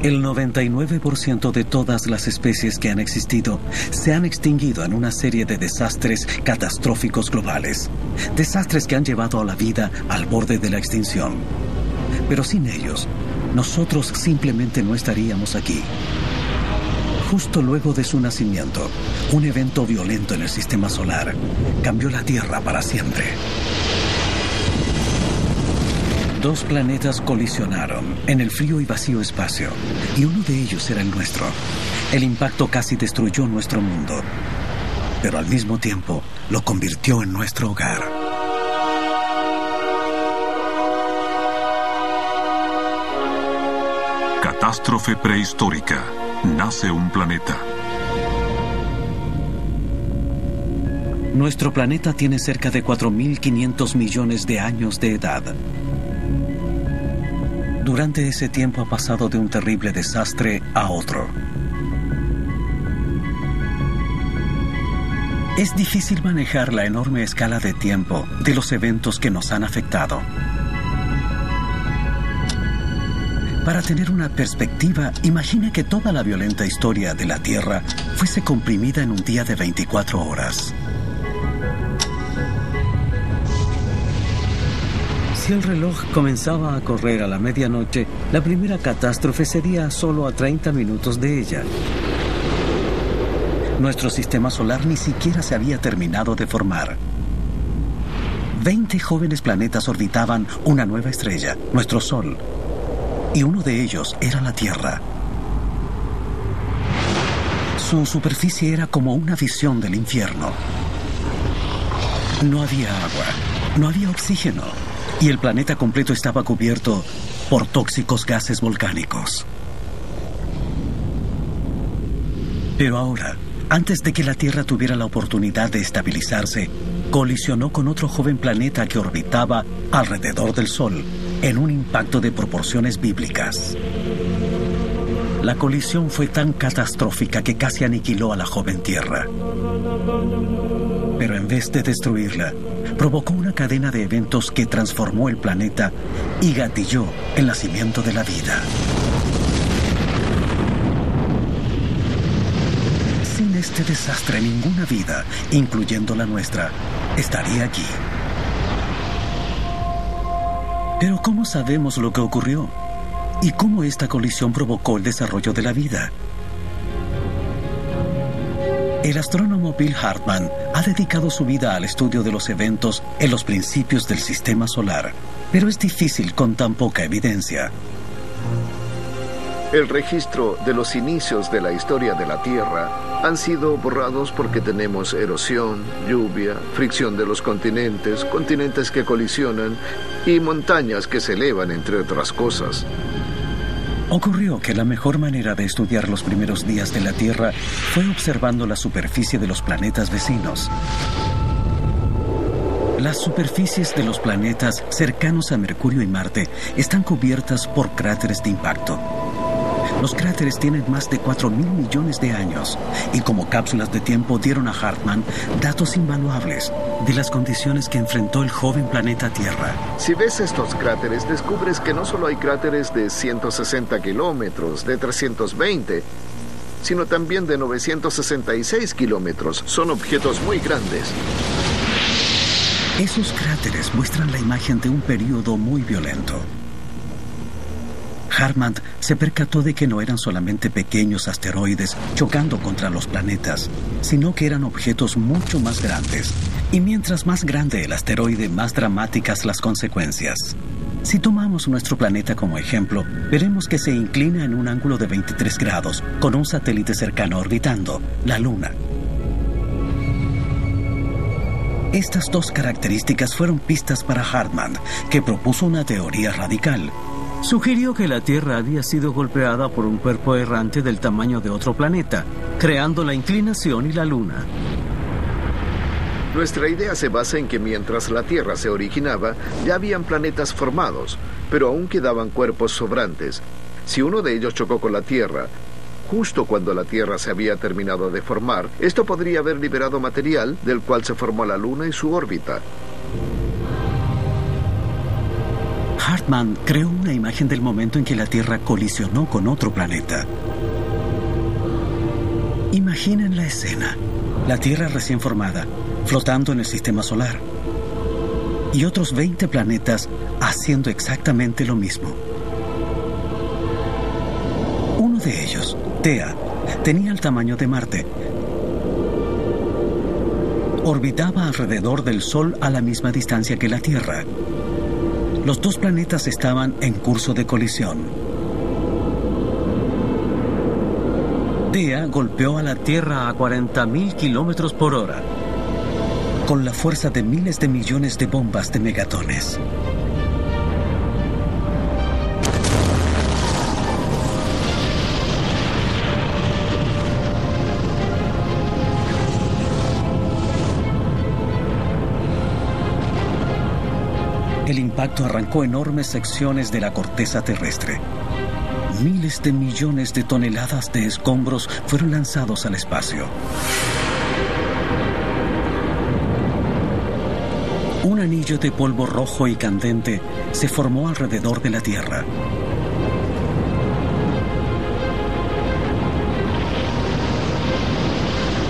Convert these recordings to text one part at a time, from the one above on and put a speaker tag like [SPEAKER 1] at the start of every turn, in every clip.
[SPEAKER 1] El 99% de todas las especies que han existido se han extinguido en una serie de desastres catastróficos globales. Desastres que han llevado a la vida al borde de la extinción. Pero sin ellos, nosotros simplemente no estaríamos aquí. Justo luego de su nacimiento, un evento violento en el sistema solar cambió la Tierra para siempre. Dos planetas colisionaron en el frío y vacío espacio, y uno de ellos era el nuestro. El impacto casi destruyó nuestro mundo, pero al mismo tiempo lo convirtió en nuestro hogar.
[SPEAKER 2] Catástrofe prehistórica. Nace un planeta.
[SPEAKER 1] Nuestro planeta tiene cerca de 4.500 millones de años de edad. Durante ese tiempo ha pasado de un terrible desastre a otro. Es difícil manejar la enorme escala de tiempo de los eventos que nos han afectado. Para tener una perspectiva, imagine que toda la violenta historia de la Tierra fuese comprimida en un día de 24 horas. Si el reloj comenzaba a correr a la medianoche, la primera catástrofe sería solo a 30 minutos de ella. Nuestro sistema solar ni siquiera se había terminado de formar. 20 jóvenes planetas orbitaban una nueva estrella, nuestro Sol. Y uno de ellos era la Tierra. Su superficie era como una visión del infierno. No había agua, no había oxígeno, y el planeta completo estaba cubierto por tóxicos gases volcánicos. Pero ahora, antes de que la Tierra tuviera la oportunidad de estabilizarse, colisionó con otro joven planeta que orbitaba alrededor del Sol, en un impacto de proporciones bíblicas. La colisión fue tan catastrófica que casi aniquiló a la joven Tierra. Pero en vez de destruirla, provocó una cadena de eventos que transformó el planeta y gatilló el nacimiento de la vida. Sin este desastre, ninguna vida, incluyendo la nuestra, estaría aquí. Pero ¿cómo sabemos lo que ocurrió? ¿Y cómo esta colisión provocó el desarrollo de la vida? El astrónomo Bill Hartmann ha dedicado su vida al estudio de los eventos en los principios del sistema solar, pero es difícil con tan poca evidencia.
[SPEAKER 3] El registro de los inicios de la historia de la Tierra han sido borrados porque tenemos erosión, lluvia, fricción de los continentes, continentes que colisionan y montañas que se elevan, entre otras cosas.
[SPEAKER 1] Ocurrió que la mejor manera de estudiar los primeros días de la Tierra fue observando la superficie de los planetas vecinos. Las superficies de los planetas cercanos a Mercurio y Marte están cubiertas por cráteres de impacto. Los cráteres tienen más de 4.000 millones de años y como cápsulas de tiempo dieron a Hartmann datos invaluables de las condiciones que enfrentó el joven planeta Tierra.
[SPEAKER 3] Si ves estos cráteres, descubres que no solo hay cráteres de 160 kilómetros, de 320, sino también de 966 kilómetros. Son objetos muy grandes.
[SPEAKER 1] Esos cráteres muestran la imagen de un periodo muy violento. Hartmann se percató de que no eran solamente pequeños asteroides chocando contra los planetas, sino que eran objetos mucho más grandes. Y mientras más grande el asteroide, más dramáticas las consecuencias. Si tomamos nuestro planeta como ejemplo, veremos que se inclina en un ángulo de 23 grados, con un satélite cercano orbitando, la Luna. Estas dos características fueron pistas para Hartmann, que propuso una teoría radical. Sugirió que la Tierra había sido golpeada por un cuerpo errante del tamaño de otro planeta, creando la inclinación y la Luna.
[SPEAKER 3] Nuestra idea se basa en que mientras la Tierra se originaba, ya habían planetas formados, pero aún quedaban cuerpos sobrantes. Si uno de ellos chocó con la Tierra, justo cuando la Tierra se había terminado de formar, esto podría haber liberado material del cual se formó la Luna y su órbita.
[SPEAKER 1] Hartmann creó una imagen del momento en que la Tierra colisionó con otro planeta. Imaginen la escena. La Tierra recién formada, flotando en el sistema solar. Y otros 20 planetas haciendo exactamente lo mismo. Uno de ellos, Thea, tenía el tamaño de Marte. Orbitaba alrededor del Sol a la misma distancia que la Tierra. Los dos planetas estaban en curso de colisión. Thea golpeó a la Tierra a 40.000 kilómetros por hora, con la fuerza de miles de millones de bombas de megatones. El impacto arrancó enormes secciones de la corteza terrestre. Miles de millones de toneladas de escombros fueron lanzados al espacio. Un anillo de polvo rojo y candente se formó alrededor de la Tierra.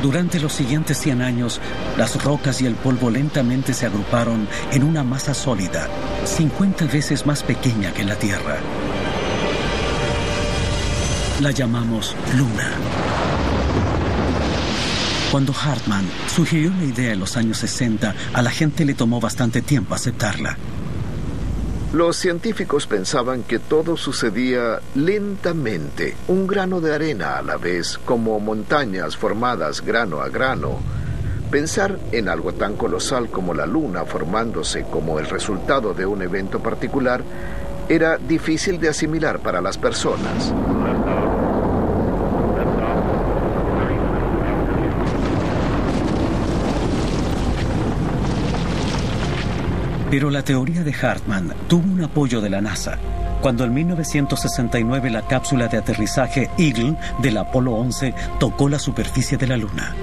[SPEAKER 1] Durante los siguientes 100 años, las rocas y el polvo lentamente se agruparon en una masa sólida, 50 veces más pequeña que la Tierra. La llamamos Luna. Cuando Hartmann sugirió la idea en los años 60, a la gente le tomó bastante tiempo aceptarla.
[SPEAKER 3] Los científicos pensaban que todo sucedía lentamente, un grano de arena a la vez, como montañas formadas grano a grano. Pensar en algo tan colosal como la Luna formándose como el resultado de un evento particular era difícil de asimilar para las personas.
[SPEAKER 1] Pero la teoría de Hartmann tuvo un apoyo de la NASA, cuando en 1969 la cápsula de aterrizaje Eagle del Apolo 11 tocó la superficie de la Luna.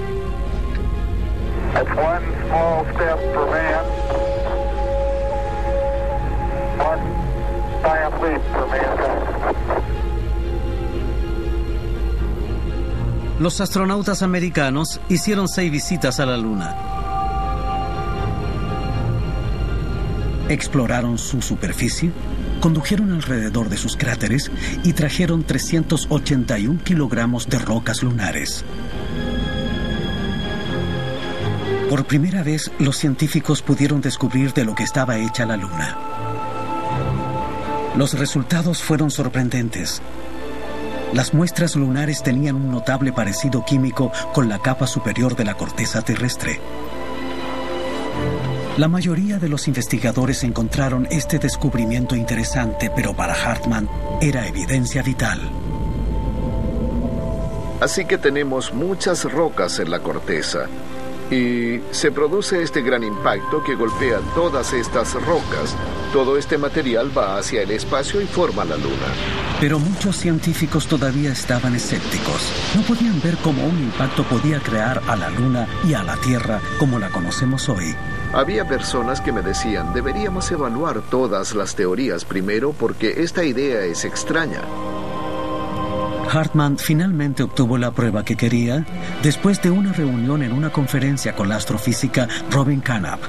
[SPEAKER 1] Los astronautas americanos hicieron 6 visitas a la Luna. Exploraron su superficie, condujeron alrededor de sus cráteres y trajeron 381 kilogramos de rocas lunares. Por primera vez, los científicos pudieron descubrir de lo que estaba hecha la Luna. Los resultados fueron sorprendentes. Las muestras lunares tenían un notable parecido químico con la capa superior de la corteza terrestre. La mayoría de los investigadores encontraron este descubrimiento interesante, pero para Hartmann era evidencia vital.
[SPEAKER 3] Así que tenemos muchas rocas en la corteza y se produce este gran impacto que golpea todas estas rocas. Todo este material va hacia el espacio y forma la Luna.
[SPEAKER 1] Pero muchos científicos todavía estaban escépticos. No podían ver cómo un impacto podía crear a la Luna y a la Tierra como la conocemos hoy.
[SPEAKER 3] Había personas que me decían, deberíamos evaluar todas las teorías primero porque esta idea es extraña.
[SPEAKER 1] Hartmann finalmente obtuvo la prueba que quería después de una reunión en una conferencia con la astrofísica Robin Carnap.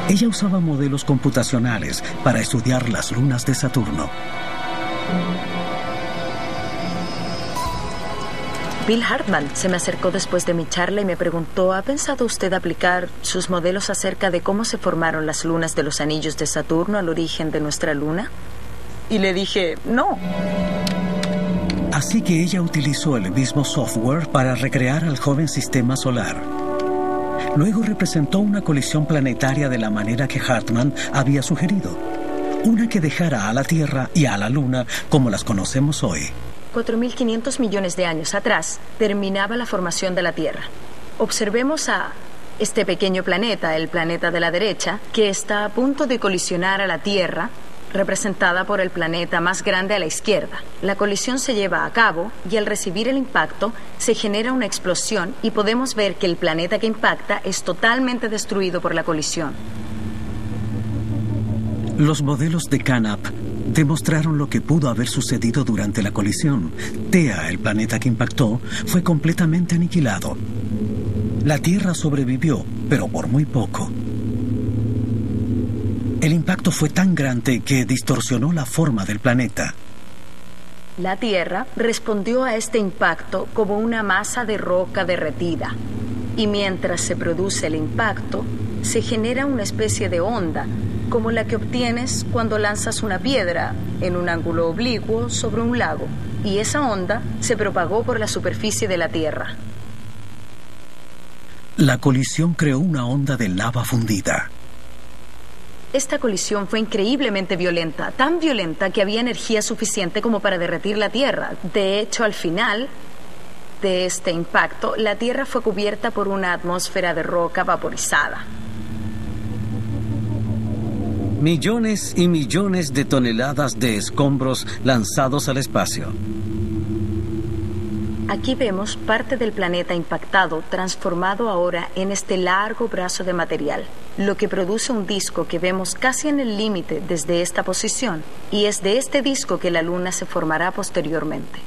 [SPEAKER 1] Ella usaba modelos computacionales para estudiar las lunas de Saturno.
[SPEAKER 4] Bill Hartmann se me acercó después de mi charla y me preguntó, ¿ha pensado usted aplicar sus modelos acerca de cómo se formaron las lunas de los anillos de Saturno al origen de nuestra luna? Y le dije, no.
[SPEAKER 1] Así que ella utilizó el mismo software para recrear al joven sistema solar. Luego representó una colisión planetaria de la manera que Hartmann había sugerido. Una que dejara a la Tierra y a la Luna como las conocemos hoy.
[SPEAKER 4] 4.500 millones de años atrás terminaba la formación de la Tierra. Observemos a este pequeño planeta, el planeta de la derecha, que está a punto de colisionar a la Tierra, representada por el planeta más grande a la izquierda. La colisión se lleva a cabo y al recibir el impacto se genera una explosión y podemos ver que el planeta que impacta es totalmente destruido por la colisión.
[SPEAKER 1] Los modelos de Canap demostraron lo que pudo haber sucedido durante la colisión. Thea, el planeta que impactó, fue completamente aniquilado. La Tierra sobrevivió, pero por muy poco. El impacto fue tan grande que distorsionó la forma del planeta.
[SPEAKER 4] La Tierra respondió a este impacto como una masa de roca derretida. Y mientras se produce el impacto, se genera una especie de onda, como la que obtienes cuando lanzas una piedra en un ángulo oblicuo sobre un lago. Y esa onda se propagó por la superficie de la Tierra.
[SPEAKER 1] La colisión creó una onda de lava fundida.
[SPEAKER 4] Esta colisión fue increíblemente violenta, tan violenta que había energía suficiente como para derretir la Tierra. De hecho, al final de este impacto, la Tierra fue cubierta por una atmósfera de roca vaporizada.
[SPEAKER 1] Millones y millones de toneladas de escombros lanzados al espacio.
[SPEAKER 4] Aquí vemos parte del planeta impactado, transformado ahora en este largo brazo de material, lo que produce un disco que vemos casi en el límite desde esta posición, y es de este disco que la Luna se formará posteriormente.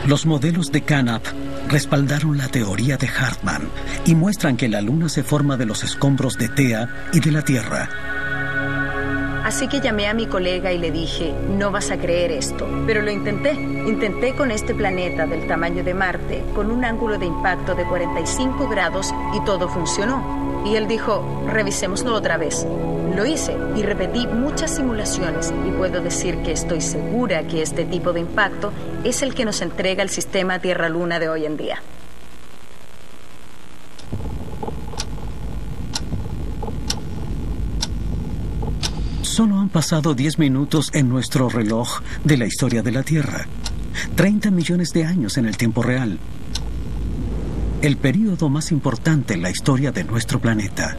[SPEAKER 1] Los modelos de Canap respaldaron la teoría de Hartmann y muestran que la Luna se forma de los escombros de Thea y de la Tierra.
[SPEAKER 4] Así que llamé a mi colega y le dije, no vas a creer esto, pero lo intenté. Intenté con este planeta del tamaño de Marte, con un ángulo de impacto de 45 grados y todo funcionó. Y él dijo, revisémoslo otra vez. Lo hice y repetí muchas simulaciones y puedo decir que estoy segura que este tipo de impacto es el que nos entrega el sistema Tierra-Luna de hoy en día.
[SPEAKER 1] Solo han pasado 10 minutos en nuestro reloj de la historia de la Tierra. 30 millones de años en el tiempo real. El período más importante en la historia de nuestro planeta.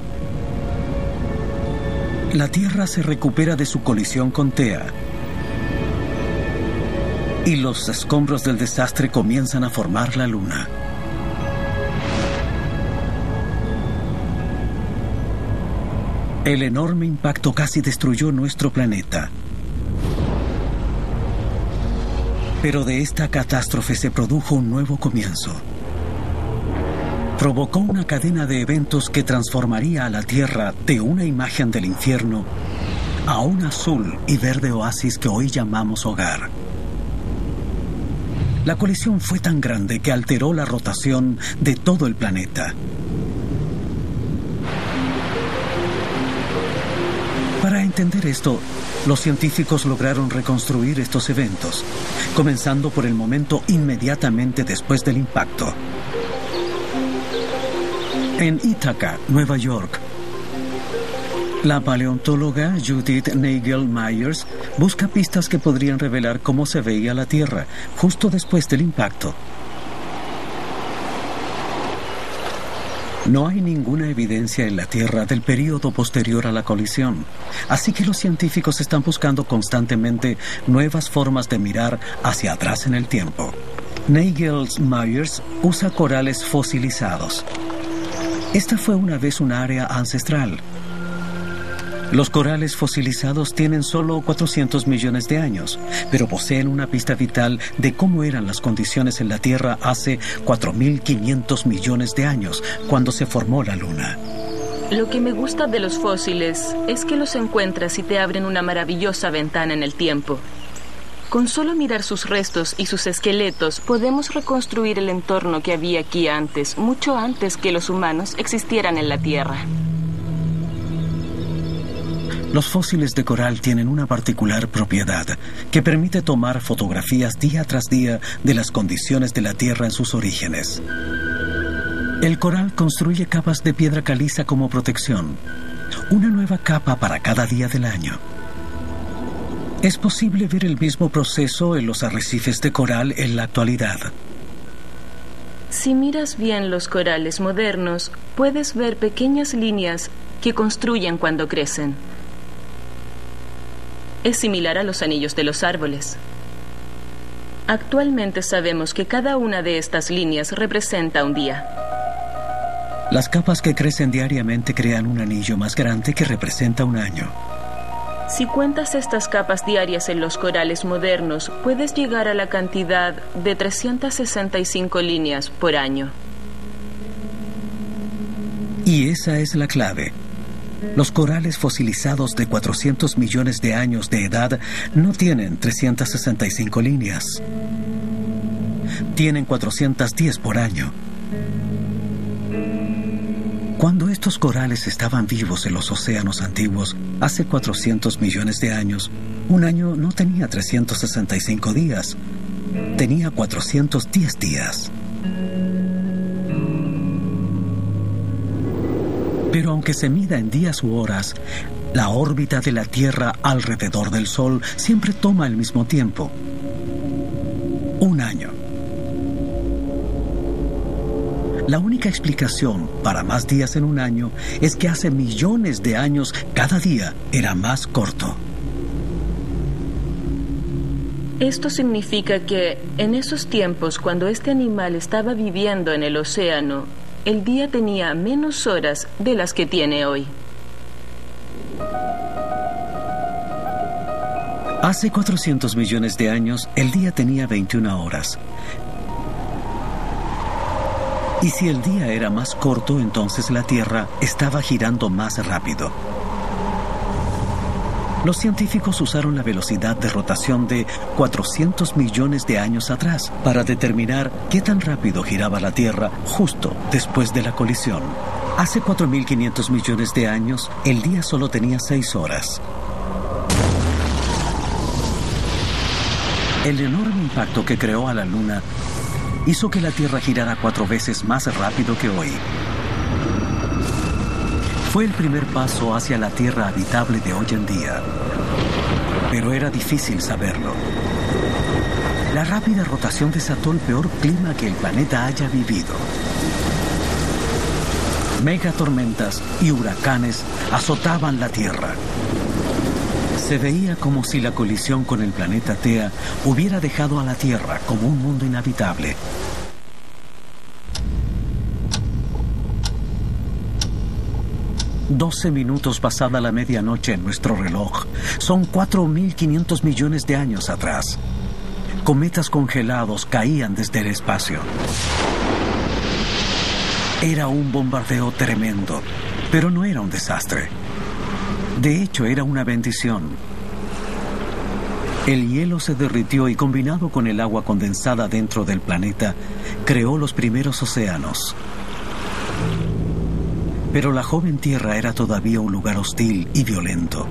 [SPEAKER 1] La Tierra se recupera de su colisión con Thea. Y los escombros del desastre comienzan a formar la Luna. El enorme impacto casi destruyó nuestro planeta. Pero de esta catástrofe se produjo un nuevo comienzo. Provocó una cadena de eventos que transformaría a la Tierra de una imagen del infierno a un azul y verde oasis que hoy llamamos hogar. La colisión fue tan grande que alteró la rotación de todo el planeta. Para entender esto, los científicos lograron reconstruir estos eventos, comenzando por el momento inmediatamente después del impacto. En Ithaca, Nueva York, la paleontóloga Judith Nagel-Myers busca pistas que podrían revelar cómo se veía la Tierra justo después del impacto. No hay ninguna evidencia en la Tierra del período posterior a la colisión, así que los científicos están buscando constantemente nuevas formas de mirar hacia atrás en el tiempo. Nagel-Myers usa corales fosilizados. Esta fue una vez un área ancestral. Los corales fosilizados tienen solo 400 millones de años, pero poseen una pista vital de cómo eran las condiciones en la Tierra hace 4.500 millones de años, cuando se formó la Luna.
[SPEAKER 5] Lo que me gusta de los fósiles es que los encuentras y te abren una maravillosa ventana en el tiempo. Con solo mirar sus restos y sus esqueletos, podemos reconstruir el entorno que había aquí antes, mucho antes que los humanos existieran en la Tierra.
[SPEAKER 1] Los fósiles de coral tienen una particular propiedad que permite tomar fotografías día tras día de las condiciones de la Tierra en sus orígenes. El coral construye capas de piedra caliza como protección, una nueva capa para cada día del año. Es posible ver el mismo proceso en los arrecifes de coral en la actualidad.
[SPEAKER 5] Si miras bien los corales modernos, puedes ver pequeñas líneas que construyen cuando crecen. Es similar a los anillos de los árboles. Actualmente sabemos que cada una de estas líneas representa un día.
[SPEAKER 1] Las capas que crecen diariamente crean un anillo más grande que representa un año.
[SPEAKER 5] Si cuentas estas capas diarias en los corales modernos, puedes llegar a la cantidad de 365 líneas por año.
[SPEAKER 1] Y esa es la clave. Los corales fosilizados de 400 millones de años de edad no tienen 365 líneas. Tienen 410 por año. Cuando estos corales estaban vivos en los océanos antiguos, hace 400 millones de años, un año no tenía 365 días, tenía 410 días. Pero aunque se mida en días u horas, la órbita de la Tierra alrededor del Sol siempre toma el mismo tiempo. Un año. La única explicación para más días en un año es que hace millones de años cada día era más corto.
[SPEAKER 5] Esto significa que en esos tiempos, cuando este animal estaba viviendo en el océano, el día tenía menos horas de las que tiene hoy.
[SPEAKER 1] Hace 400 millones de años, el día tenía 21 horas. Y si el día era más corto, entonces la Tierra estaba girando más rápido. Los científicos usaron la velocidad de rotación de 400 millones de años atrás para determinar qué tan rápido giraba la Tierra justo después de la colisión. Hace 4.500 millones de años, el día solo tenía 6 horas. El enorme impacto que creó a la Luna hizo que la Tierra girara 4 veces más rápido que hoy. Fue el primer paso hacia la Tierra habitable de hoy en día. Pero era difícil saberlo. La rápida rotación desató el peor clima que el planeta haya vivido. Megatormentas y huracanes azotaban la Tierra. Se veía como si la colisión con el planeta Tea hubiera dejado a la Tierra como un mundo inhabitable. «12 minutos pasada la medianoche en nuestro reloj. Son 4.500 millones de años atrás. Cometas congelados caían desde el espacio. Era un bombardeo tremendo, pero no era un desastre. De hecho, era una bendición. El hielo se derritió y, combinado con el agua condensada dentro del planeta, creó los primeros océanos. Pero la joven Tierra era todavía un lugar hostil y violento.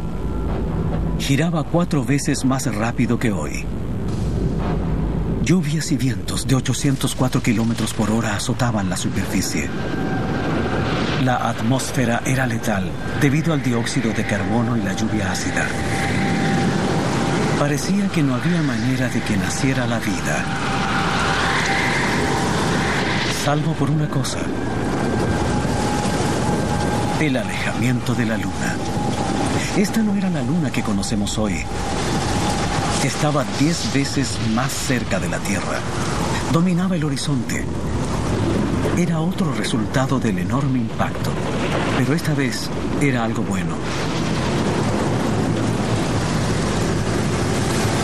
[SPEAKER 1] Giraba 4 veces más rápido que hoy. Lluvias y vientos de 804 kilómetros por hora azotaban la superficie. La atmósfera era letal debido al dióxido de carbono y la lluvia ácida. Parecía que no había manera de que naciera la vida. Salvo por una cosa: el alejamiento de la Luna. Esta no era la Luna que conocemos hoy. Estaba 10 veces más cerca de la Tierra. Dominaba el horizonte. Era otro resultado del enorme impacto, pero esta vez era algo bueno.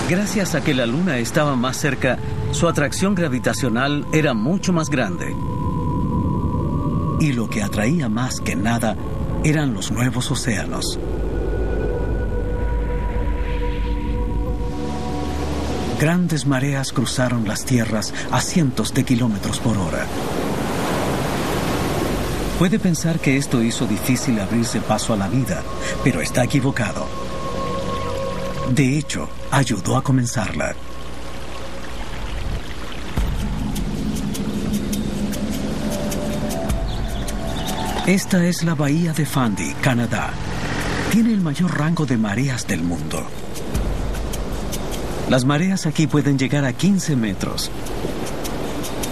[SPEAKER 1] Gracias a que la Luna estaba más cerca, su atracción gravitacional era mucho más grande. Y lo que atraía más que nada eran los nuevos océanos. Grandes mareas cruzaron las tierras a cientos de kilómetros por hora. Puede pensar que esto hizo difícil abrirse paso a la vida, pero está equivocado. De hecho, ayudó a comenzarla. Esta es la bahía de Fundy, Canadá. Tiene el mayor rango de mareas del mundo. Las mareas aquí pueden llegar a 15 metros.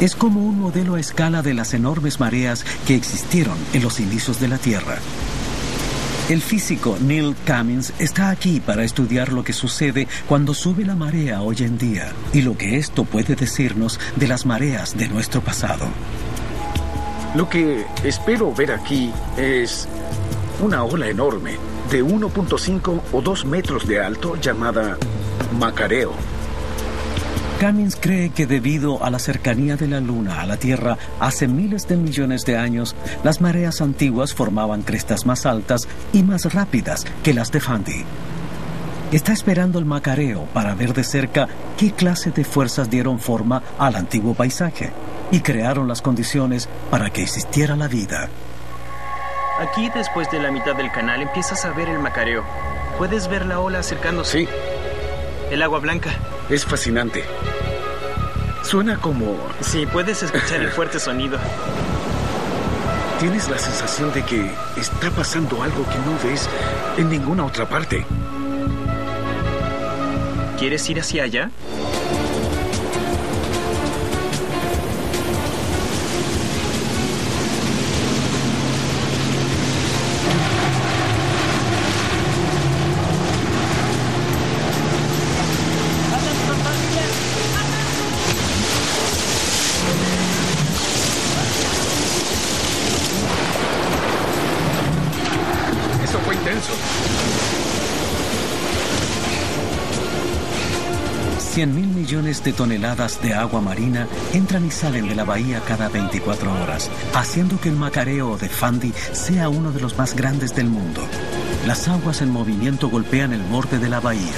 [SPEAKER 1] Es como un modelo a escala de las enormes mareas que existieron en los inicios de la Tierra. El físico Neil Cummins está aquí para estudiar lo que sucede cuando sube la marea hoy en día y lo que esto puede decirnos de las mareas de nuestro pasado.
[SPEAKER 6] Lo que espero ver aquí es una ola enorme de 1.5 o 2 metros de alto llamada macareo.
[SPEAKER 1] Cummings cree que debido a la cercanía de la Luna a la Tierra hace miles de millones de años, las mareas antiguas formaban crestas más altas y más rápidas que las de Fundy. Está esperando el macareo para ver de cerca qué clase de fuerzas dieron forma al antiguo paisaje y crearon las condiciones para que existiera la vida.
[SPEAKER 7] Aquí, después de la mitad del canal, empiezas a ver el macareo. ¿Puedes ver la ola acercándose?
[SPEAKER 6] Sí.
[SPEAKER 7] El agua blanca.
[SPEAKER 6] Es fascinante. Suena como...
[SPEAKER 7] Sí, puedes escuchar el fuerte sonido.
[SPEAKER 6] Tienes la sensación de que está pasando algo que no ves en ninguna otra parte.
[SPEAKER 7] ¿Quieres ir hacia allá?
[SPEAKER 6] Eso fue intenso.
[SPEAKER 1] 100.000 millones de toneladas de agua marina entran y salen de la bahía cada 24 horas, haciendo que el macareo de Fundy sea uno de los más grandes del mundo. Las aguas en movimiento golpean el borde de la bahía.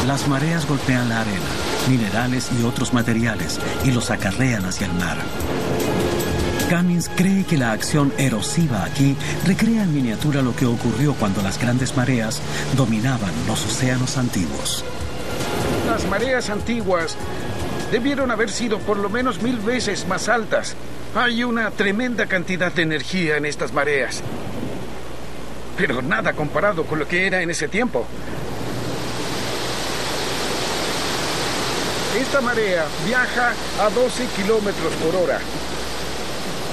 [SPEAKER 1] Las mareas golpean la arena, minerales y otros materiales y los acarrean hacia el mar. Cummings cree que la acción erosiva aquí recrea en miniatura lo que ocurrió cuando las grandes mareas dominaban los océanos antiguos.
[SPEAKER 6] Las mareas antiguas debieron haber sido por lo menos 1000 veces más altas. Hay una tremenda cantidad de energía en estas mareas. Pero nada comparado con lo que era en ese tiempo. Esta marea viaja a 12 kilómetros por hora.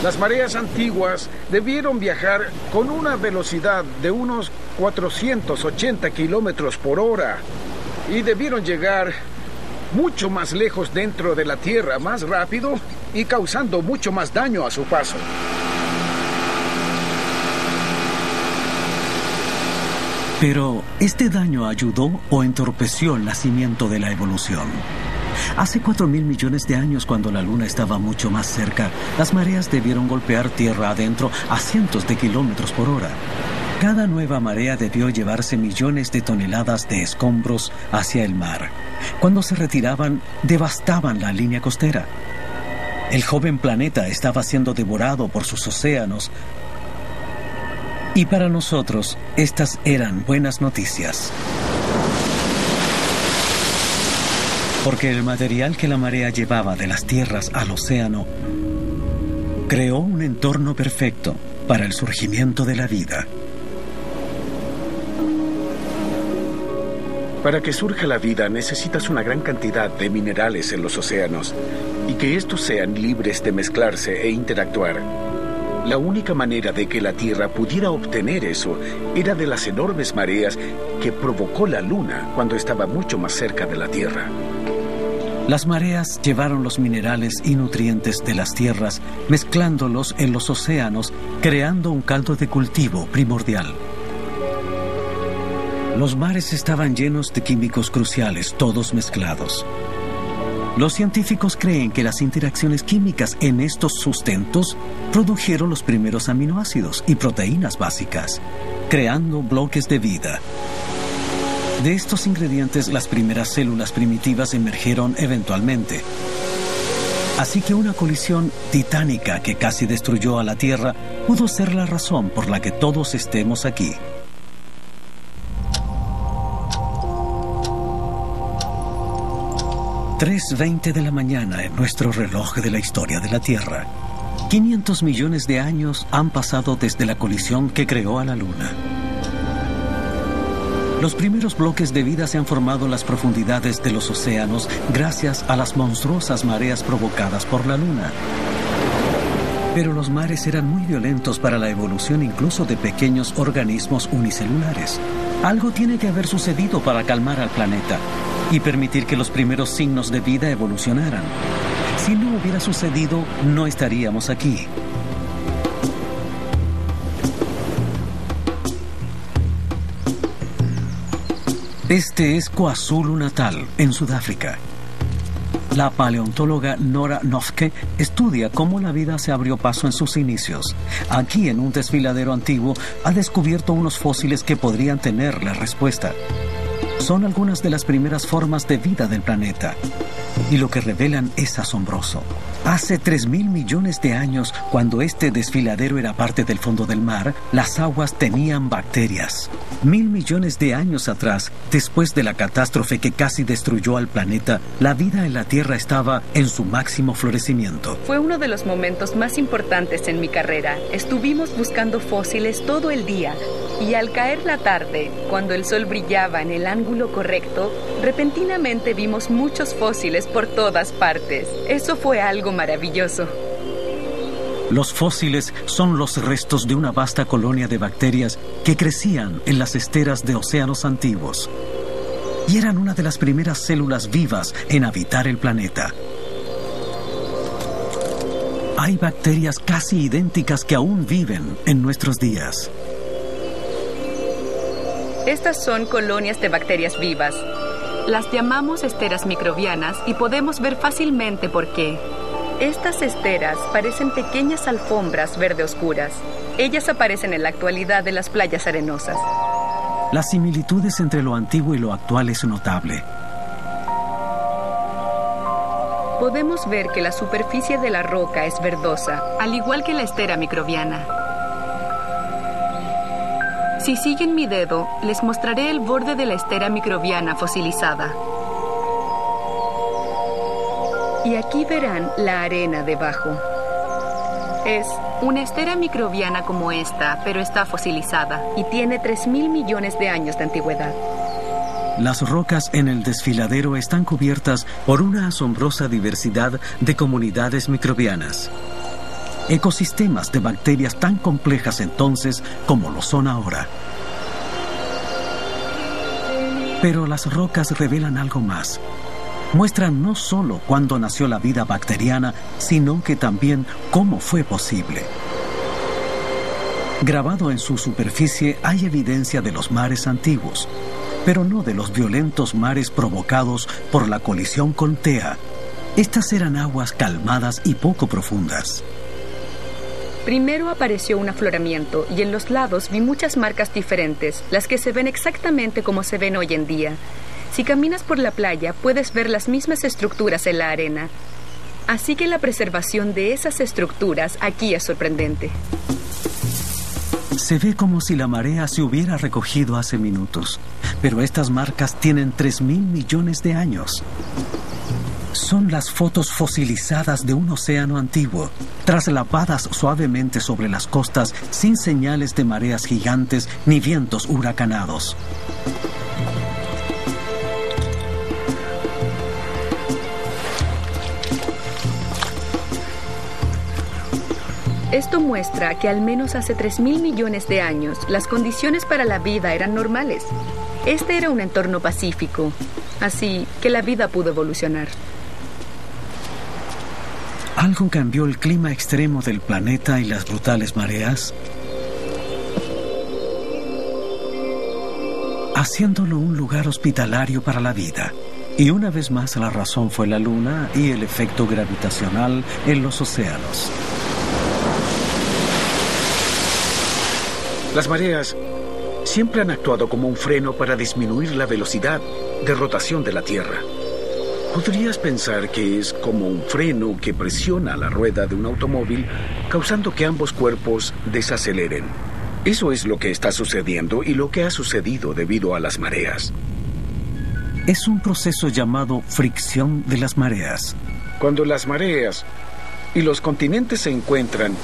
[SPEAKER 6] Las mareas antiguas debieron viajar con una velocidad de unos 480 kilómetros por hora y debieron llegar mucho más lejos dentro de la Tierra, más rápido y causando mucho más daño a su paso.
[SPEAKER 1] Pero, ¿este daño ayudó o entorpeció el nacimiento de la evolución? Hace 4.000 millones de años, cuando la Luna estaba mucho más cerca, las mareas debieron golpear tierra adentro a cientos de kilómetros por hora. Cada nueva marea debió llevarse millones de toneladas de escombros hacia el mar. Cuando se retiraban, devastaban la línea costera. El joven planeta estaba siendo devorado por sus océanos. Y para nosotros, estas eran buenas noticias. Porque el material que la marea llevaba de las tierras al océano creó un entorno perfecto para el surgimiento de la vida.
[SPEAKER 6] Para que surja la vida necesitas una gran cantidad de minerales en los océanos y que estos sean libres de mezclarse e interactuar. La única manera de que la Tierra pudiera obtener eso era de las enormes mareas que provocó la Luna cuando estaba mucho más cerca de la Tierra.
[SPEAKER 1] Las mareas llevaron los minerales y nutrientes de las tierras, mezclándolos en los océanos, creando un caldo de cultivo primordial. Los mares estaban llenos de químicos cruciales, todos mezclados. Los científicos creen que las interacciones químicas en estos sustentos produjeron los primeros aminoácidos y proteínas básicas, creando bloques de vida. De estos ingredientes, las primeras células primitivas emergieron eventualmente. Así que una colisión titánica que casi destruyó a la Tierra pudo ser la razón por la que todos estemos aquí. (3:20 de la mañana en nuestro reloj de la historia de la Tierra. 500 millones de años han pasado desde la colisión que creó a la Luna. Los primeros bloques de vida se han formado en las profundidades de los océanos gracias a las monstruosas mareas provocadas por la Luna. Pero los mares eran muy violentos para la evolución incluso de pequeños organismos unicelulares. Algo tiene que haber sucedido para calmar al planeta y permitir que los primeros signos de vida evolucionaran. Si no hubiera sucedido, no estaríamos aquí. Este es KwaZulu-Natal, en Sudáfrica. La paleontóloga Nora Noffke estudia cómo la vida se abrió paso en sus inicios. Aquí, en un desfiladero antiguo, ha descubierto unos fósiles que podrían tener la respuesta. Son algunas de las primeras formas de vida del planeta. Y lo que revelan es asombroso. Hace 3.000 millones de años, cuando este desfiladero era parte del fondo del mar, las aguas tenían bacterias. 1.000 millones de años atrás, después de la catástrofe que casi destruyó al planeta, la vida en la Tierra estaba en su máximo florecimiento.
[SPEAKER 8] Fue uno de los momentos más importantes en mi carrera. Estuvimos buscando fósiles todo el día. Y al caer la tarde, cuando el sol brillaba en el ángulo correcto, repentinamente vimos muchos fósiles por todas partes. Eso fue algo maravilloso.
[SPEAKER 1] Los fósiles son los restos de una vasta colonia de bacterias que crecían en las esteras de océanos antiguos. Y eran una de las primeras células vivas en habitar el planeta. Hay bacterias casi idénticas que aún viven en nuestros días.
[SPEAKER 8] Estas son colonias de bacterias vivas. Las llamamos esteras microbianas y podemos ver fácilmente por qué. Estas esteras parecen pequeñas alfombras verde oscuras. Ellas aparecen en la actualidad en las playas arenosas.
[SPEAKER 1] Las similitudes entre lo antiguo y lo actual es notable.
[SPEAKER 8] Podemos ver que la superficie de la roca es verdosa, al igual que la estera microbiana. Si siguen mi dedo, les mostraré el borde de la estera microbiana fosilizada. Y aquí verán la arena debajo. Es una estera microbiana como esta, pero está fosilizada y tiene 3.000 millones de años de antigüedad.
[SPEAKER 1] Las rocas en el desfiladero están cubiertas por una asombrosa diversidad de comunidades microbianas. Ecosistemas de bacterias tan complejas entonces como lo son ahora. Pero las rocas revelan algo más. Muestran no solo cuándo nació la vida bacteriana, sino que también cómo fue posible. Grabado en su superficie hay evidencia de los mares antiguos, pero no de los violentos mares provocados por la colisión con Tea. Estas eran aguas calmadas y poco profundas.
[SPEAKER 8] Primero apareció un afloramiento y en los lados vi muchas marcas diferentes, las que se ven exactamente como se ven hoy en día. Si caminas por la playa, puedes ver las mismas estructuras en la arena. Así que la preservación de esas estructuras aquí es sorprendente.
[SPEAKER 1] Se ve como si la marea se hubiera recogido hace minutos, pero estas marcas tienen 3.000 millones de años. Son las fotos fosilizadas de un océano antiguo, trasladadas suavemente sobre las costas sin señales de mareas gigantes ni vientos huracanados.
[SPEAKER 8] Esto muestra que al menos hace 3.000 millones de años las condiciones para la vida eran normales. Este era un entorno pacífico, así que la vida pudo evolucionar.
[SPEAKER 1] ¿Algo cambió el clima extremo del planeta y las brutales mareas? Haciéndolo un lugar hospitalario para la vida. Y una vez más la razón fue la luna y el efecto gravitacional en los océanos.
[SPEAKER 6] Las mareas siempre han actuado como un freno para disminuir la velocidad de rotación de la Tierra. Podrías pensar que es como un freno que presiona la rueda de un automóvil, causando que ambos cuerpos desaceleren. Eso es lo que está sucediendo y lo que ha sucedido debido a las mareas.
[SPEAKER 1] Es un proceso llamado fricción de las mareas.
[SPEAKER 6] Cuando las mareas y los continentes se encuentran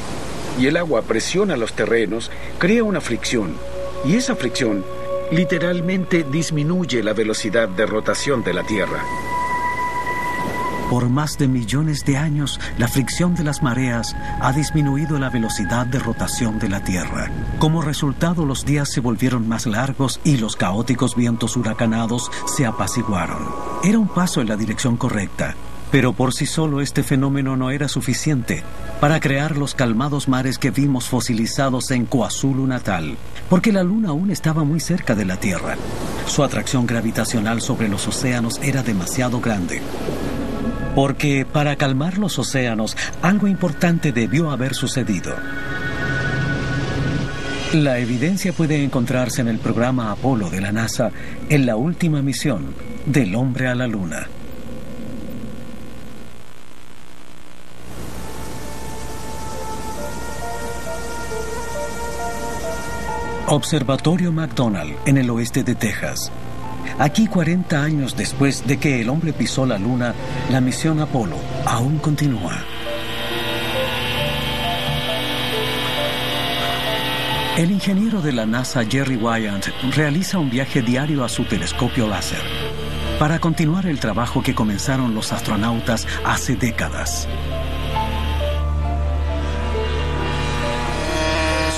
[SPEAKER 6] y el agua presiona los terrenos, crea una fricción. Y esa fricción literalmente disminuye la velocidad de rotación de la Tierra.
[SPEAKER 1] Por más de millones de años, la fricción de las mareas ha disminuido la velocidad de rotación de la Tierra. Como resultado, los días se volvieron más largos y los caóticos vientos huracanados se apaciguaron. Era un paso en la dirección correcta. Pero por sí solo este fenómeno no era suficiente para crear los calmados mares que vimos fosilizados en KwaZulu Natal, porque la Luna aún estaba muy cerca de la Tierra. Su atracción gravitacional sobre los océanos era demasiado grande. Porque para calmar los océanos, algo importante debió haber sucedido. La evidencia puede encontrarse en el programa Apolo de la NASA en la última misión del hombre a la Luna. Observatorio McDonald, en el oeste de Texas. Aquí, 40 años después de que el hombre pisó la Luna, la misión Apolo aún continúa. El ingeniero de la NASA, Jerry Wyant, realiza un viaje diario a su telescopio láser para continuar el trabajo que comenzaron los astronautas hace décadas.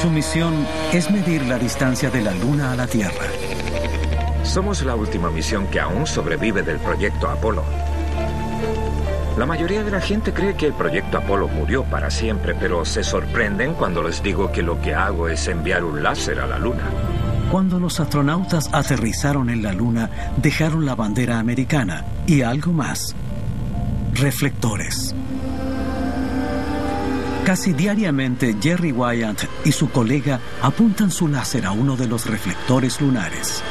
[SPEAKER 1] Su misión es medir la distancia de la Luna a la Tierra.
[SPEAKER 9] Somos la última misión que aún sobrevive del proyecto Apolo. La mayoría de la gente cree que el proyecto Apolo murió para siempre, pero se sorprenden cuando les digo que lo que hago es enviar un láser a la Luna.
[SPEAKER 1] Cuando los astronautas aterrizaron en la Luna, dejaron la bandera americana y algo más: reflectores. Casi diariamente, Jerry Wyant y su colega apuntan su láser a uno de los reflectores lunares.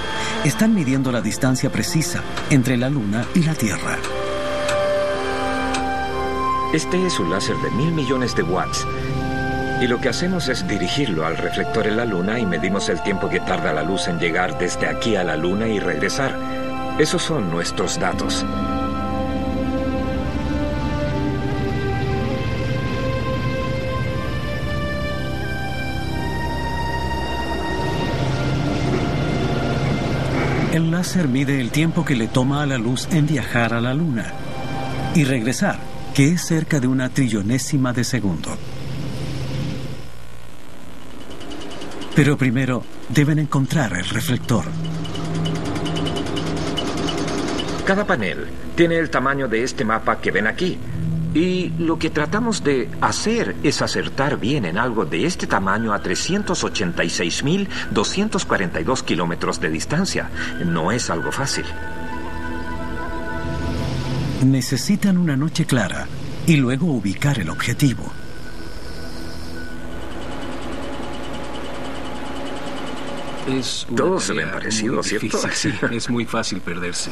[SPEAKER 1] Están midiendo la distancia precisa entre la Luna y la Tierra.
[SPEAKER 9] Este es un láser de 1.000 millones de watts. Y lo que hacemos es dirigirlo al reflector en la Luna y medimos el tiempo que tarda la luz en llegar desde aquí a la Luna y regresar. Esos son nuestros datos.
[SPEAKER 1] El láser mide el tiempo que le toma a la luz en viajar a la Luna y regresar, que es cerca de 1 trillonésima de segundo. Pero primero deben encontrar el reflector.
[SPEAKER 9] Cada panel tiene el tamaño de este mapa que ven aquí. Y lo que tratamos de hacer es acertar bien en algo de este tamaño a 386.242 kilómetros de distancia. No es algo fácil.
[SPEAKER 1] Necesitan una noche clara y luego ubicar el objetivo.
[SPEAKER 9] Todos se ven parecidos, ¿cierto?
[SPEAKER 7] Sí, es muy fácil perderse.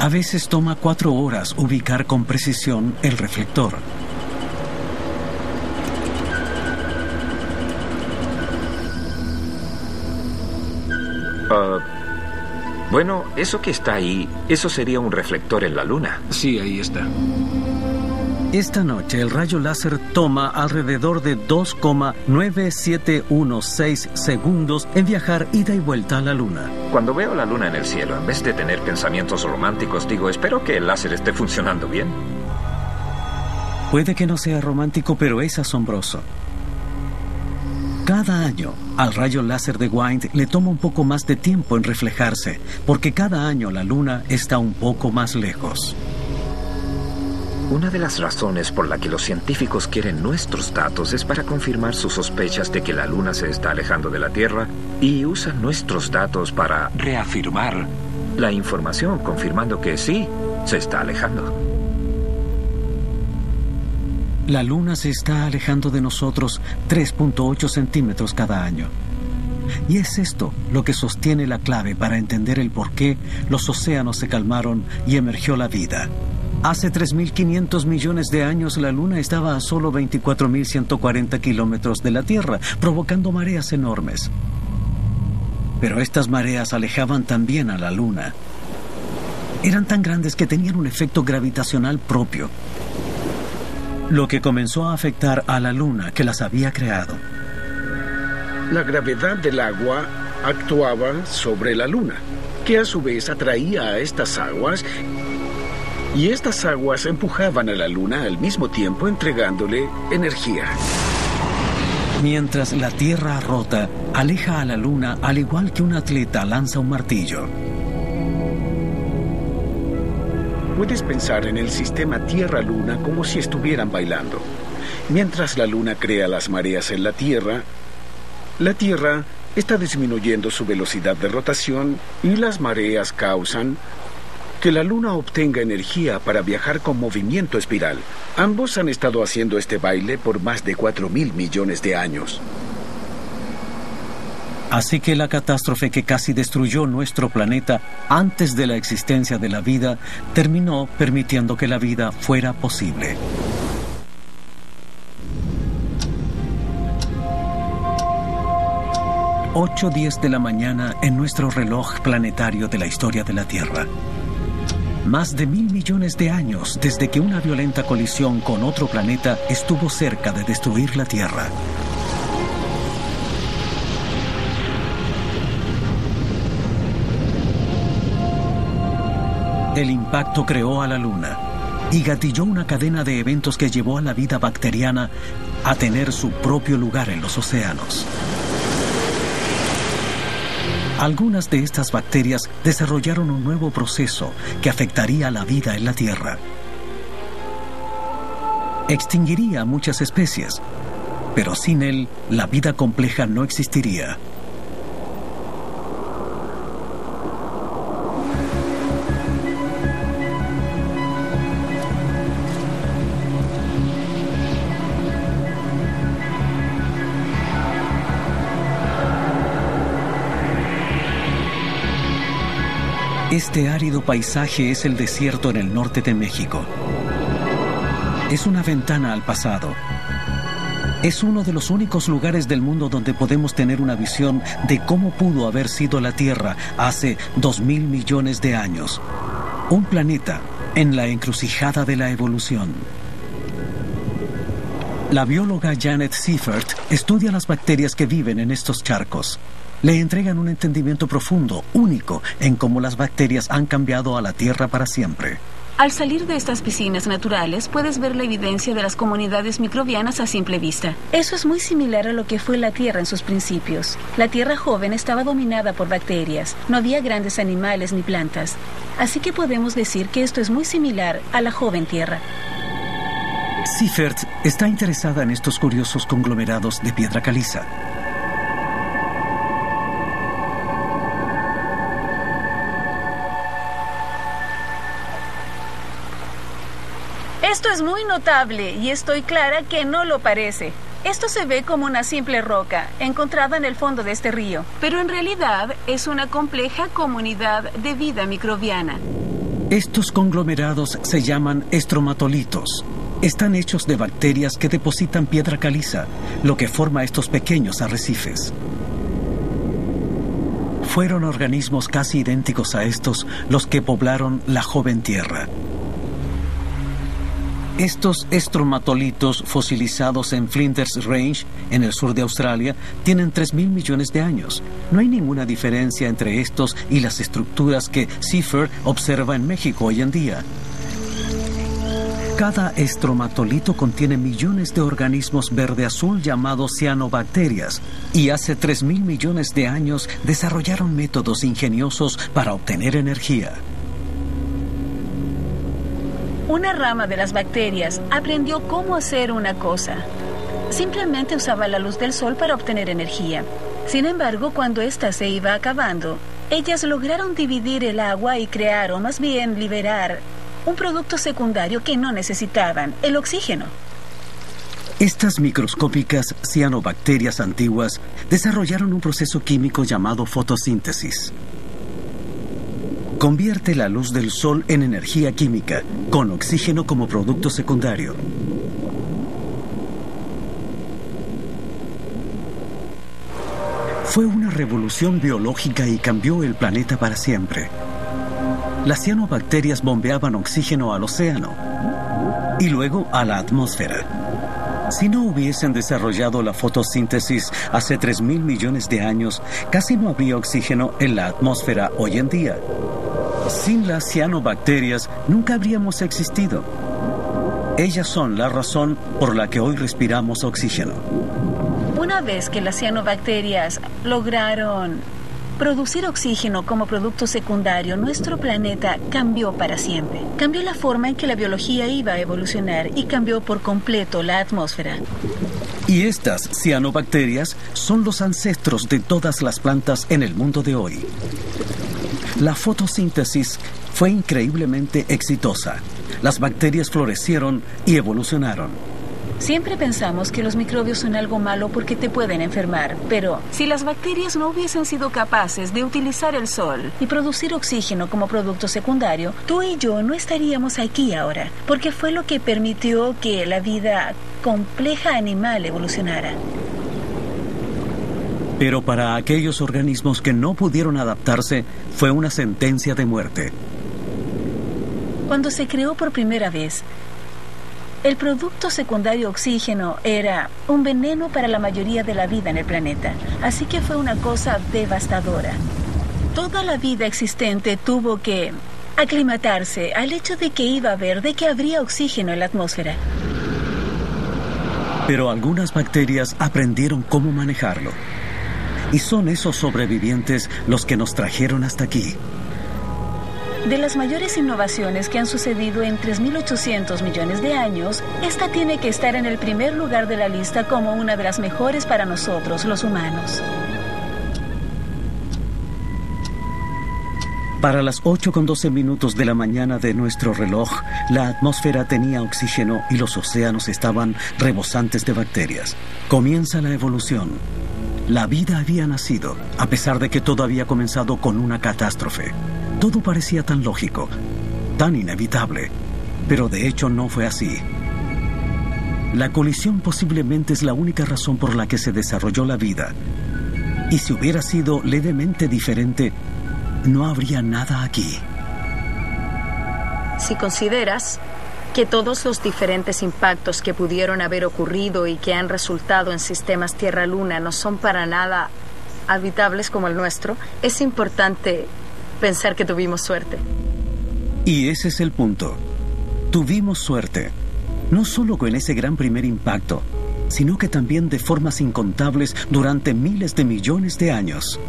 [SPEAKER 1] A veces toma 4 horas ubicar con precisión el reflector.
[SPEAKER 9] Bueno, eso que está ahí, eso sería un reflector en la Luna.
[SPEAKER 7] Sí, ahí está.
[SPEAKER 1] Esta noche el rayo láser toma alrededor de 2,9716 segundos en viajar ida y vuelta a la Luna.
[SPEAKER 9] Cuando veo la Luna en el cielo, en vez de tener pensamientos románticos, digo, espero que el láser esté funcionando bien.
[SPEAKER 1] Puede que no sea romántico, pero es asombroso. Cada año, al rayo láser de Wyant le toma un poco más de tiempo en reflejarse, porque cada año la Luna está un poco más lejos.
[SPEAKER 9] Una de las razones por la que los científicos quieren nuestros datos es para confirmar sus sospechas de que la Luna se está alejando de la Tierra y usan nuestros datos para reafirmar la información, confirmando que sí, se está alejando.
[SPEAKER 1] La Luna se está alejando de nosotros 3.8 centímetros cada año. Y es esto lo que sostiene la clave para entender el por qué los océanos se calmaron y emergió la vida. Hace 3.500 millones de años la Luna estaba a solo 24.140 kilómetros de la Tierra, provocando mareas enormes. Pero estas mareas alejaban también a la Luna. Eran tan grandes que tenían un efecto gravitacional propio, lo que comenzó a afectar a la Luna que las había creado.
[SPEAKER 6] La gravedad del agua actuaba sobre la Luna, que a su vez atraía a estas aguas, y estas aguas empujaban a la Luna al mismo tiempo entregándole energía.
[SPEAKER 1] Mientras la Tierra rota, aleja a la Luna al igual que un atleta lanza un martillo.
[SPEAKER 6] Puedes pensar en el sistema Tierra-Luna como si estuvieran bailando. Mientras la Luna crea las mareas en la Tierra está disminuyendo su velocidad de rotación y las mareas causan que la Luna obtenga energía para viajar con movimiento espiral. Ambos han estado haciendo este baile por más de 4.000 millones de años.
[SPEAKER 1] Así que la catástrofe que casi destruyó nuestro planeta antes de la existencia de la vida terminó permitiendo que la vida fuera posible. Ocho 10 de la mañana en nuestro reloj planetario de la historia de la Tierra. Más de 1.000 millones de años desde que una violenta colisión con otro planeta estuvo cerca de destruir la Tierra. El impacto creó a la Luna y gatilló una cadena de eventos que llevó a la vida bacteriana a tener su propio lugar en los océanos. Algunas de estas bacterias desarrollaron un nuevo proceso que afectaría a la vida en la Tierra. Extinguiría a muchas especies, pero sin él, la vida compleja no existiría. Este árido paisaje es el desierto en el norte de México. Es una ventana al pasado. Es uno de los únicos lugares del mundo donde podemos tener una visión de cómo pudo haber sido la Tierra hace 2.000 millones de años. Un planeta en la encrucijada de la evolución. La bióloga Janet Seifert estudia las bacterias que viven en estos charcos. Le entregan un entendimiento profundo, único, en cómo las bacterias han cambiado a la Tierra para siempre.
[SPEAKER 10] Al salir de estas piscinas naturales, puedes ver la evidencia de las comunidades microbianas a simple vista. Eso es muy similar a lo que fue la Tierra en sus principios. La Tierra joven estaba dominada por bacterias. No había grandes animales ni plantas. Así que podemos decir que esto es muy similar a la joven Tierra.
[SPEAKER 1] Seifert está interesada en estos curiosos conglomerados de piedra caliza.
[SPEAKER 10] Esto es muy notable y estoy clara que no lo parece. Esto se ve como una simple roca encontrada en el fondo de este río, pero en realidad es una compleja comunidad de vida microbiana.
[SPEAKER 1] Estos conglomerados se llaman estromatolitos. Están hechos de bacterias que depositan piedra caliza, lo que forma estos pequeños arrecifes. Fueron organismos casi idénticos a estos los que poblaron la joven Tierra. Estos estromatolitos fosilizados en Flinders Range, en el sur de Australia, tienen 3.000 millones de años. No hay ninguna diferencia entre estos y las estructuras que Seifert observa en México hoy en día. Cada estromatolito contiene millones de organismos verde-azul llamados cianobacterias, y hace 3.000 millones de años desarrollaron métodos ingeniosos para obtener energía.
[SPEAKER 10] Una rama de las bacterias aprendió cómo hacer una cosa. Simplemente usaba la luz del sol para obtener energía. Sin embargo, cuando ésta se iba acabando, ellas lograron dividir el agua y crear, o más bien liberar, un producto secundario que no necesitaban, el oxígeno.
[SPEAKER 1] Estas microscópicas cianobacterias antiguas desarrollaron un proceso químico llamado fotosíntesis. Convierte la luz del sol en energía química, con oxígeno como producto secundario. Fue una revolución biológica y cambió el planeta para siempre. Las cianobacterias bombeaban oxígeno al océano y luego a la atmósfera. Si no hubiesen desarrollado la fotosíntesis hace 3.000 millones de años, casi no habría oxígeno en la atmósfera hoy en día. Sin las cianobacterias, nunca habríamos existido. Ellas son la razón por la que hoy respiramos oxígeno.
[SPEAKER 10] Una vez que las cianobacterias lograron producir oxígeno como producto secundario, nuestro planeta cambió para siempre. Cambió la forma en que la biología iba a evolucionar y cambió por completo la atmósfera.
[SPEAKER 1] Y estas cianobacterias son los ancestros de todas las plantas en el mundo de hoy. La fotosíntesis fue increíblemente exitosa. Las bacterias florecieron y evolucionaron.
[SPEAKER 10] Siempre pensamos que los microbios son algo malo porque te pueden enfermar, pero si las bacterias no hubiesen sido capaces de utilizar el sol y producir oxígeno como producto secundario, tú y yo no estaríamos aquí ahora, porque fue lo que permitió que la vida compleja animal evolucionara.
[SPEAKER 1] Pero para aquellos organismos que no pudieron adaptarse, fue una sentencia de muerte.
[SPEAKER 10] Cuando se creó por primera vez, el producto secundario oxígeno era un veneno para la mayoría de la vida en el planeta, así que fue una cosa devastadora. Toda la vida existente tuvo que aclimatarse al hecho de que de que habría oxígeno en la atmósfera.
[SPEAKER 1] Pero algunas bacterias aprendieron cómo manejarlo. Y son esos sobrevivientes los que nos trajeron hasta aquí.
[SPEAKER 10] De las mayores innovaciones que han sucedido en 3.800 millones de años, esta tiene que estar en el primer lugar de la lista como una de las mejores para nosotros, los humanos.
[SPEAKER 1] Para las 8:12 de la mañana de nuestro reloj, la atmósfera tenía oxígeno y los océanos estaban rebosantes de bacterias. Comienza la evolución. La vida había nacido, a pesar de que todo había comenzado con una catástrofe. Todo parecía tan lógico, tan inevitable, pero de hecho no fue así. La colisión posiblemente es la única razón por la que se desarrolló la vida. Y si hubiera sido levemente diferente, no habría nada aquí.
[SPEAKER 4] Si consideras que todos los diferentes impactos que pudieron haber ocurrido y que han resultado en sistemas Tierra-Luna no son para nada habitables como el nuestro, es importante pensar que tuvimos suerte.
[SPEAKER 1] Y ese es el punto. Tuvimos suerte, no solo con ese gran primer impacto, sino que también de formas incontables durante miles de millones de años.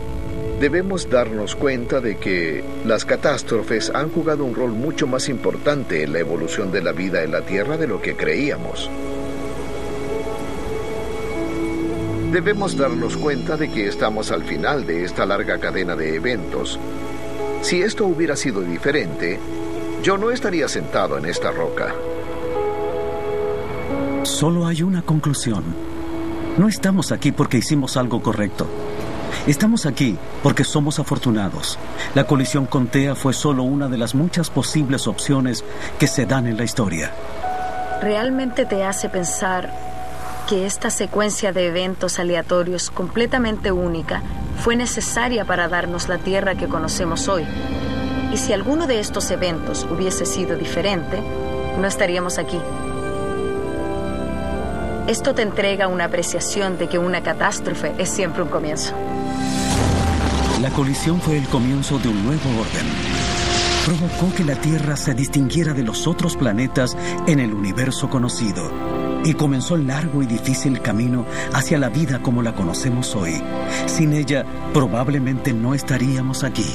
[SPEAKER 3] Debemos darnos cuenta de que las catástrofes han jugado un rol mucho más importante en la evolución de la vida en la Tierra de lo que creíamos. Debemos darnos cuenta de que estamos al final de esta larga cadena de eventos. Si esto hubiera sido diferente, yo no estaría sentado en esta roca.
[SPEAKER 1] Solo hay una conclusión. No estamos aquí porque hicimos algo correcto. Estamos aquí porque somos afortunados. La colisión con Tea fue solo una de las muchas posibles opciones que se dan en la historia.
[SPEAKER 4] ¿Realmente te hace pensar que esta secuencia de eventos aleatorios completamente única fue necesaria para darnos la Tierra que conocemos hoy? Y si alguno de estos eventos hubiese sido diferente, no estaríamos aquí. Esto te entrega una apreciación de que una catástrofe es siempre un comienzo.
[SPEAKER 1] La colisión fue el comienzo de un nuevo orden. Provocó que la Tierra se distinguiera de los otros planetas en el universo conocido. Y comenzó el largo y difícil camino hacia la vida como la conocemos hoy. Sin ella, probablemente no estaríamos aquí.